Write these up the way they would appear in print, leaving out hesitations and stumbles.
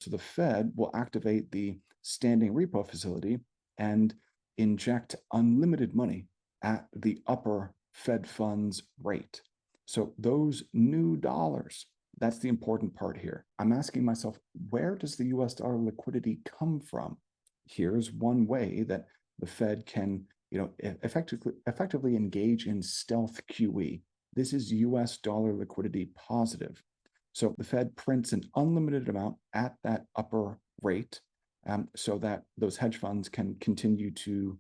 So the Fed will activate the standing repo facility and inject unlimited money at the upper Fed funds rate. So those new dollars, that's the important part here. I'm asking myself, where does the US dollar liquidity come from? Here's one way that the Fed can, effectively engage in stealth QE. This is US dollar liquidity positive. So the Fed prints an unlimited amount at that upper rate, so that those hedge funds can continue to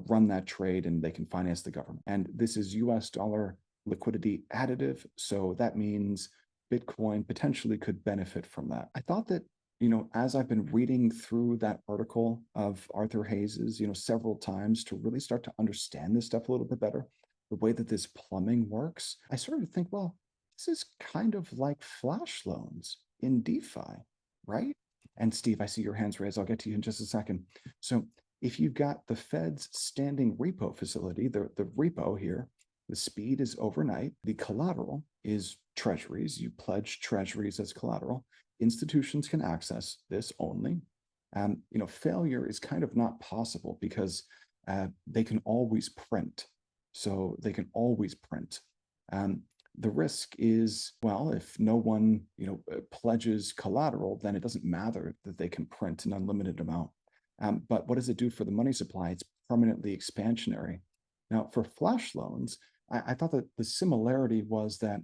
run that trade and they can finance the government. And this is US dollar liquidity additive. So that means Bitcoin potentially could benefit from that. I thought that, as I've been reading through that article of Arthur Hayes's, several times to really start to understand this stuff a little bit better, the way that this plumbing works, I sort of think, well, this is kind of like flash loans in DeFi, right? And Steve, I see your hands raised. I'll get to you in just a second. So if you've got the Fed's standing repo facility, the repo here, the speed is overnight. The collateral is treasuries. You pledge treasuries as collateral. Institutions can access this only. Failure is kind of not possible because they can always print. So they can always print. The risk is, well, if no one, pledges collateral, then it doesn't matter that they can print an unlimited amount. But what does it do for the money supply? It's permanently expansionary. Now, for flash loans, I thought that the similarity was that,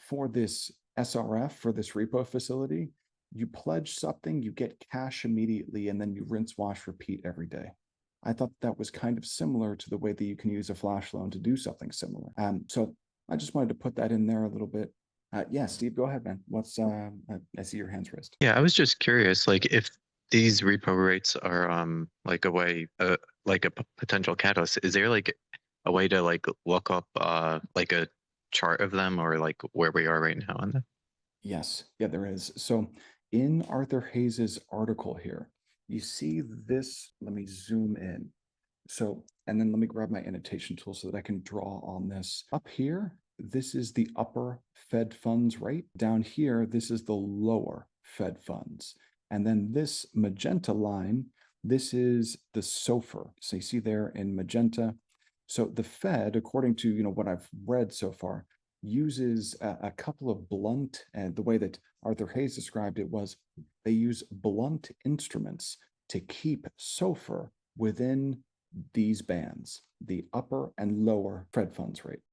for this SRF, for this repo facility, you pledge something, you get cash immediately, and then you rinse, wash, repeat every day. I thought that was kind of similar to the way that you can use a flash loan to do something similar. So I just wanted to put that in there a little bit. Yeah, Steve, go ahead, man. I see your hands raised. Yeah, I was just curious, like if these repo rates are like a way like a potential catalyst, is there like a way to like look up like a chart of them or like where we are right now on that? Yes, yeah, there is. So in Arthur Hayes's article here, you see this. Let me zoom in. So, and then let me grab my annotation tool so that I can draw on this. Up here, this is the upper Fed funds rate. Down here, this is the lower Fed funds. And then this magenta line, this is the SOFR. So you see there in magenta. So the Fed, according to what I've read so far, uses a couple of blunt, and the way that Arthur Hayes described it was they use blunt instruments to keep SOFR within these bands, the upper and lower Fed funds rate.